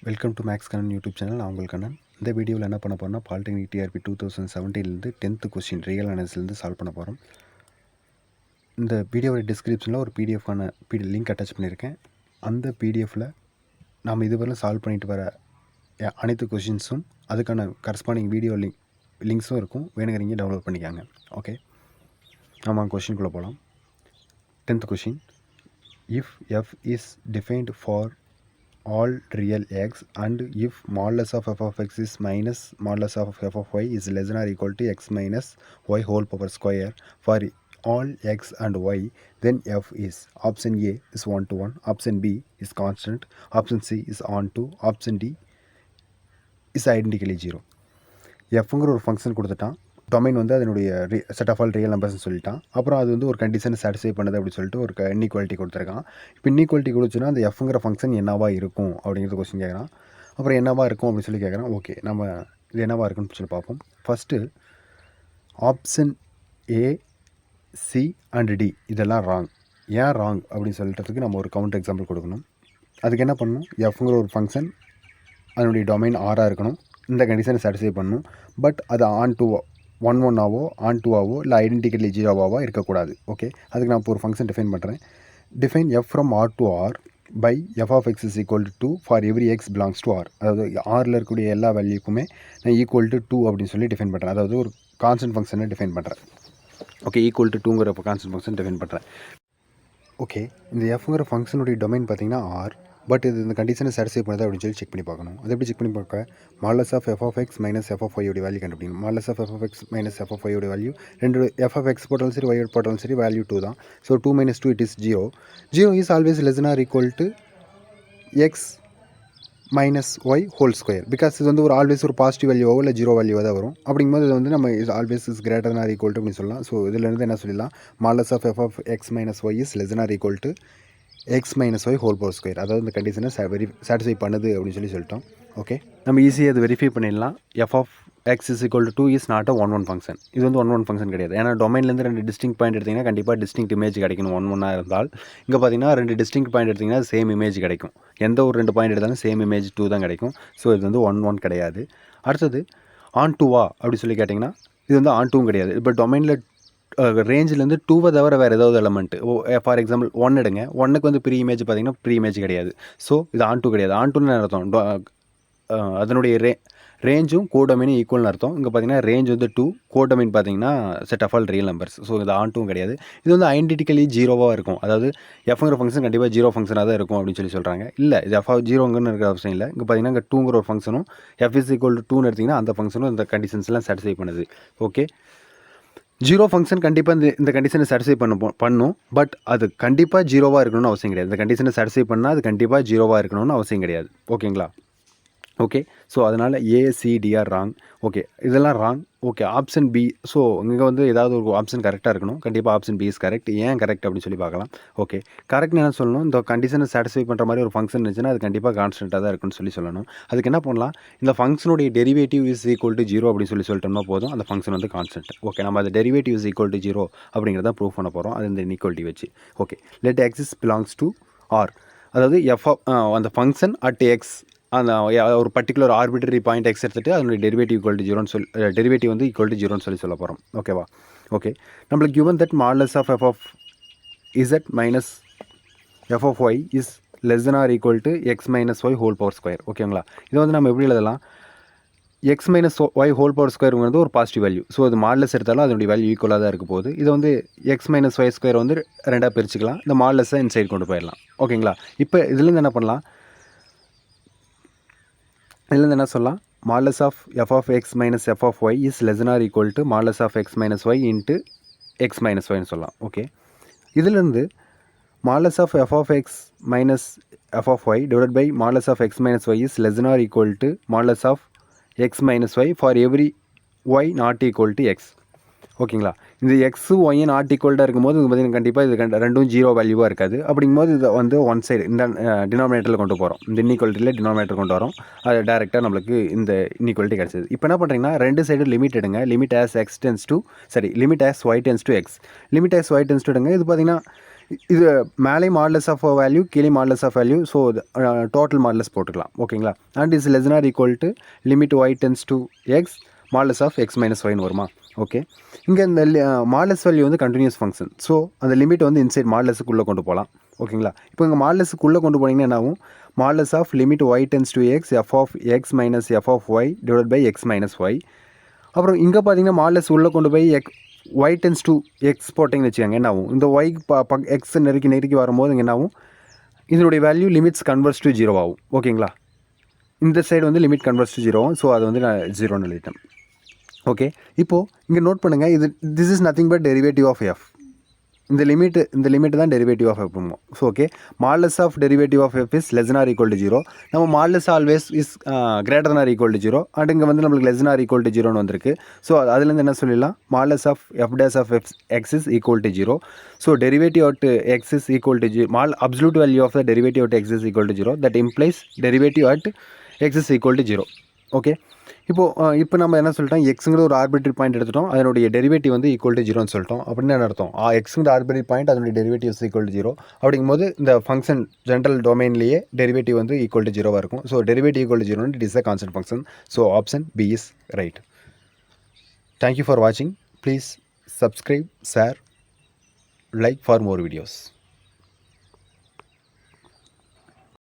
Welcome to Max Kannan YouTube channel. நான் உங்கள் கண்ணன். இந்த வீடியோவில் என்ன பண்ண போகிறோம்னா polytechnic TRB 2017 10th question real அனாலிசிஸ்லேருந்து சால்வ் பண்ண போகிறோம். இந்த வீடியோவோட டிஸ்கிரிப்ஷனில் ஒரு பிடிஎஃப்கான லிங்க் அட்டாச் பண்ணியிருக்கேன். அந்த பிடிஎஃப்பில் நாம் இதுவரை சால்வ் பண்ணிட்டு வர அனைத்து கொஷின்ஸும் அதுக்கான கரஸ்பாண்டிங் வீடியோ லிங்க்ஸும் இருக்கும். வேணுங்கிறீங்க டவுன்லோட் பண்ணிக்காங்க. ஓகே, நம்ம கொஷின்குள்ளே போகலாம். 10th question. If F is defined for all real x and if modulus of f of x is minus modulus of f of y is less than or equal to x minus y whole power square for all x and y, then f is option A is 1 to 1, option B is constant, option C is on to, option D is identically 0. fங்கிற ஒரு function கொடுத்துட்டான். Domain வந்து அதனுடைய set of all real நம்பர்ஸ்னு சொல்லிட்டான். அப்புறம் அது வந்து ஒரு கண்டிஷனை சாட்டிஸ்ஃபை பண்ணுது அப்படின்னு சொல்லிட்டு ஒரு இன்இக்வாலிட்டி கொடுத்துருக்கான். இப்போ இன்இக்வாலிட்டி கொடுத்துன்னா அந்த எஃப்ங்கிற ஃபங்க்ஷன் என்னவா இருக்கும் அப்படிங்கிறது கொஸ்டின் கேட்குறான். அப்புறம் என்னவா இருக்கும் அப்படின்னு சொல்லி கேட்குறான். ஓகே, நம்ம இது என்னவா இருக்குன்னு சொல்லி பார்ப்போம். First option A, C and D இதெல்லாம் ராங். ஏன் ராங் அப்படின்னு சொல்லிட்டதுக்கு நம்ம ஒரு கவுண்டர் எக்ஸாம்பிள் கொடுக்கணும். அதுக்கு என்ன பண்ணணும், எஃப்ங்கிற ஒரு ஃபங்க்ஷன் அதனுடைய டொமைன் ஆராக இருக்கணும். இந்த கண்டிஷனை சாட்டிஸ்ஃபை பண்ணணும். பட் அது ஆன் டூ 1 ஆன் 2 இல்லை ஐடென்டிக்கலி 0 இருக்கக்கூடாது. ஓகே, அதுக்கு நான் இப்போ ஒரு ஃபங்க்ஷன் டிஃபைன் பண்ணுறேன். Define f from R to R by f of x is equal to 2 for every x belongs to R. அதாவது ஆரில் இருக்கக்கூடிய எல்லா வேல்யூக்குமே நான் ஈக்குவல் டு 2 அப்படின்னு சொல்லி டிஃபைன் பண்ணுறேன். அதாவது ஒரு கான்ஸ்டன்ட் ஃபங்க்ஷனை டிஃபைன் பண்ணுறேன். ஓகே, ஈக்குவல் டு 2ங்கிற கான்ஸ்டன்ட் ஃபங்க்ஷன் டிஃபைன் பண்ணுறேன். ஓகே, இந்த எஃப்ங்கிற ஃபங்க்ஷனுடைய டொமைன் பார்த்தீங்கன்னா ஆர். பட் இது இந்த கண்டிஷனை சாட்டிஸ்ஃபை பண்ணுது அப்படின்னு சொல்லி செக் பண்ணி பார்க்கணும். அது எப்படி செக் பண்ணி பார்க்க, modulus of f of x minus f of ஒய்யோட வேல்யூ கண்டுபிடிக்கணும். Modulus of f of x minus f of ஒய்யோட வேல்யூ ரெண்டு எஃப் ஆஃப் எக்ஸ் போட்டாலும் சரி ஒய் போட்டாலும் சரி வேல்யூ 2 தான். So 2 - 2 it is 0. 0 is always less than or equal to x minus y whole square. Because இது வந்து ஒரு ஆல்வேஸ் ஒரு பாசிட்டிவ் வேல்யூவோ இல்லை 0 வேல்யூவோ தான் வரும். அப்படிங்கும்போது இது வந்து நம்ம always is greater than or equal to அப்படின்னு சொல்லலாம். ஸோ இதிலேருந்து என்ன சொல்லிடலாம், modulus of f of x minus y is less than or equal to x minus y whole power square. அதாவது இந்த கண்டிஷனை சாட்டிஸ்ஃபை பண்ணுது அப்படின்னு சொல்லிட்டோம். ஓகே, நம்ம ஈஸியாக அது வெரிஃபை பண்ணிடலாம். F of x is equal to 2 is not a 1 1 function. இது வந்து 1 1 ஃபங்க்ஷன் கிடையாது. ஏன்னா டொமைன்லேருந்து 2 டிஸ்டிங்க் பாயிண்ட் எடுத்திங்கன்னா கண்டிப்பாக டிஸ்டிங்க் இமேஜ் கிடைக்கணும் 1 1 இருந்தால். இங்கே பார்த்தீங்கன்னா 2 டிஸ்டிங்க் பாயிண்ட் எடுத்திங்கன்னா சேம் இமேஜ் கிடைக்கும். எந்த ஒரு 2 பாயிண்ட் எடுத்தாலும் சேம் இமேஜ் 2 தான் கிடைக்கும். ஸோ இது வந்து 1 1 கிடையாது. அடுத்தது ஆன் 2 அப்படி சொல்லி கேட்டிங்கன்னா இது வந்து ஆன் 2 கிடையாது. இப்போ டொமைனில் ரேஞ்சிலேருந்து 2 தவிர வேறு ஏதாவது எலமெண்ட், ஃபார் எக்ஸாம்பிள் 1 எடுங்க. 1க்கு வந்து ப்ரீ இமேஜ் பார்த்தீங்கன்னா ப்ரீ இமேஜ் கிடையாது. ஸோ இது ஆன் 2 கிடையாது. ஆன் 2ன்னு அர்த்தம் அதனுடைய ரேஞ்சும் கோடொமைனும் ஈக்குவல்னு அர்த்தம். இங்கே பார்த்தீங்கன்னா ரேஞ்ச் வந்து 2, கோடொமைன் பார்த்தீங்கன்னா set of all real numbers. So இது ஆன் 2 கிடையாது. இது வந்து ஐடென்டிக்கலி 0 இருக்கும். அதாவது எஃப்ங்கிற ஃபங்க்ஷன் கண்டிப்பாக 0 ஃபங்க்ஷனாக தான் இருக்கும் அப்படின்னு சொல்லி சொல்கிறாங்க. இல்லை, இது எஃப் 0ங்கன்னு இருக்கிற அவசியம் இல்லை. இங்கே பார்த்தீங்கன்னா இங்கே 2ங்கிற ஒரு ஃபங்க்ஷனும் எஃப் இஸ் ஈக்குவல் டு 2ன்னு எடுத்திங்கன்னா அந்த ஃபங்க்ஷனும் இந்த கண்டிஷன்ஸ்லாம் சாட்டிஸ்ஃபை பண்ணுது. ஓகே, 0 ஃபங்க்ஷன் கண்டிப்பாக இந்த கண்டிஷனை சாட்டிஸ்ஃபை பண்ணும். பட் அது கண்டிப்பாக 0 இருக்கணும்னு அவசியம் கிடையாது. இந்த கண்டிஷனை சாட்டிஸ்ஃபை பண்ணால் அது கண்டிப்பாக 0 இருக்கணும்னு அவசியம் கிடையாது. ஓகேங்களா? ஓகே, ஸோ அதனால் ஏசிடிஆர் ராங். ஓகே, இதெல்லாம் wrong. Okay, option B. So இங்கே வந்து ஏதாவது ஒரு ஆப்ஷன் கரெக்டாக இருக்கணும். கண்டிப்பாக ஆப்ஷன் பி இஸ் கரெக்ட். ஏன் கரெக்ட் அப்படின்னு சொல்லி பார்க்கலாம். ஓகே, கரெக்ட்னு என்ன சொல்லணும், இந்த கண்டிஷனை சாட்டிஸ்ஃபை பண்ணுற மாதிரி ஒரு ஃபங்க்ஷன் இருந்துச்சுன்னா அது கண்டிப்பாக கான்ஸ்டன்ட்டாக தான் இருக்குன்னு சொல்லணும். அதுக்கு என்ன பண்ணலாம், இந்த ஃபங்க்ஷனுடைய டெரிவேட்டிவ் இஸ் ஈக்குவல் டு 0 அப்படின்னு சொல்லிட்டோம்னா போதும், அந்த ஃபங்க்ஷன் வந்து கான்ஸ்டன்ட். ஓகே, நம்ம அந்த டெரிவேட்டிவ் இஸ் ஈக்குவல் டு 0 அப்படிங்கிறத ப்ரூவ் பண்ண போகிறோம். அது இந்த இன்இக்வாலிட்டி வச்சு. Okay, let x is belongs to R. அதாவது எஃப் அந்த ஃபங்க்ஷன் அட் எக்ஸ், அந்த ஒரு பர்டிகுலர் ஆர்பிட்டரி பாயிண்ட் எக்ஸ் எடுத்துகிட்டு அதனுடைய டெரிவேட்டிவ் ஈக்குவல் டு 0ன்னு டெரிவேட்டிவ் வந்து ஈக்குவல் டு 0ன்னு சொல்ல போகிறோம். ஓகேவா? ஓகே, நம்மளுக்கு given that modulus of f of z minus f of y is less than or equal to x minus y whole power square. ஓகேங்களா? இதை வந்து நம்ம எப்படி எழுதலாம், x minus y whole power squareங்கிறது ஒரு பாசிட்டிவ் வேல்யூ. ஸோ அது modulus எடுத்தாலும் அதனுடைய வேல்யூ ஈக்குவலாக தான் இருக்க போகுது. இதை வந்து x minus y ஸ்கொயர் வந்து 2ஆக பிரிச்சுக்கலாம். இந்த மாடலஸை இன்சைட் கொண்டு போயிடலாம். ஓகேங்களா? இப்போ இதுலேருந்து என்ன பண்ணலாம், இதுலேருந்து என்ன சொல்லலாம், modulus of f of x minus f of y is less than or equal to modulus of x minus y into x minus ஒய்னு சொல்லலாம். ஓகே, இதிலேருந்து modulus of f of x minus f of y divide by modulus of x minus y is less than or equal to modulus of x minus y for every y not equal to x. ஓகேங்களா? இந்த x ஒய்யும் not ஈக்குவல்டாக இருக்கும்போது இது பார்த்திங்கன்னா கண்டிப்பாக இது ரெண்டும் 0 வேல்யூவாக இருக்காது. அப்படிங்கும்போது இதை வந்து ஒன் சைடு இந்த டினாமினேட்டரில் கொண்டு போகிறோம். இந்த இன்இக்வாலிட்டியில் டினாமினேட்டர் கொண்டு வரோம். அது டேரெக்டாக நம்மளுக்கு இந்த இன்இக்வாலிட்டி கிடச்சிது. இப்போ என்ன பண்ணுறீங்கன்னா ரெண்டு சைடு லிமிட் எடுங்க. Limit as y tends to x. Limit as y tends to எடுங்க. இது பார்த்திங்கன்னா இது மேலே மாடலஸ் ஆஃப் வேல்யூ கீழே modulus of value. So total modulus போட்டுக்கலாம். ஓகேங்களா. And is less or equal to limit y tends to x modulus of x minus ஒய்னு வருமா. ஓகே, இங்கே இந்த மாடலஸ் வேல்யூ வந்து கண்டினியூஸ் ஃபங்க்ஷன். ஸோ அந்த லிமிட் வந்து இன்சைட் மாடலஸுக்குள்ளே கொண்டு போகலாம். ஓகேங்களா. இப்போ இங்கே மாடலஸுக்குள்ளே கொண்டு போனீங்கன்னா என்ன ஆகும், modulus of limit y tends to x f of x minus f of y divide by x minus y. அப்புறம் இங்கே பார்த்தீங்கன்னா மாடலஸ் உள்ளே கொண்டு போய் ஒய் டென்ஸ் டு எக்ஸ் போட்டிங்கன்னு வச்சுக்கோங்க. என்ன ஆகும், இந்த ஒய்க்கு எக்ஸ் நெருக்கி வரும்போது இங்கே என்ன ஆகும், இதனுடைய வேல்யூ லிமிட்ஸ் கன்வர்ஸ் டு 0 ஆகும். ஓகேங்களா. இந்த சைடு வந்து லிமிட் கன்வர்ஸ் டு 0 ஆகும். ஸோ அது வந்து நான் 0ன்னு எழுதிட்டேன். ஓகே, இப்போது இங்கே நோட் பண்ணுங்கள், this is nothing but derivative of f. இந்த லிமிட் தான் derivative of f. So okay, modulus of derivative of f is less or equal to 0. நம்ம modulus always is greater or equal to 0. And இங்கே வந்து நம்மளுக்கு less or equal to 0ன்னு வந்திருக்கு. So அதுலேருந்து என்ன சொல்லிடலாம், modulus of f dash of x is equal to 0. So derivative at x is equal to 0. Absolute value of the derivative at x is equal to 0. That implies derivative at x is equal to 0. Okay, இப்போ நம்ம என்ன சொல்லிட்டோம், எக்ஸுங்கிற ஒரு arbitrary point எடுத்துட்டோம், அதனுடைய derivative வந்து equal to 0ன்னு சொல்லிட்டோம். அப்படின்னு என்ன அர்த்தம், எக்ஸுங்கிற ஆர்பிட்ரரி பாயிண்ட் அதனுடைய டெரிவேட்டிவ் இஸ் ஈக்குவல் டு 0. அப்படிங்கும்போது இந்த ஃபங்க்ஷன் ஜென்ரல் டொமைன்லேயே டெரிவேட்டிவ் வந்து ஈக்குவல் டு 0வாக இருக்கும். So derivative equal to 0 it is a constant function. So option B is right. Thank you for வாட்சிங். Please subscribe, share, like for more videos.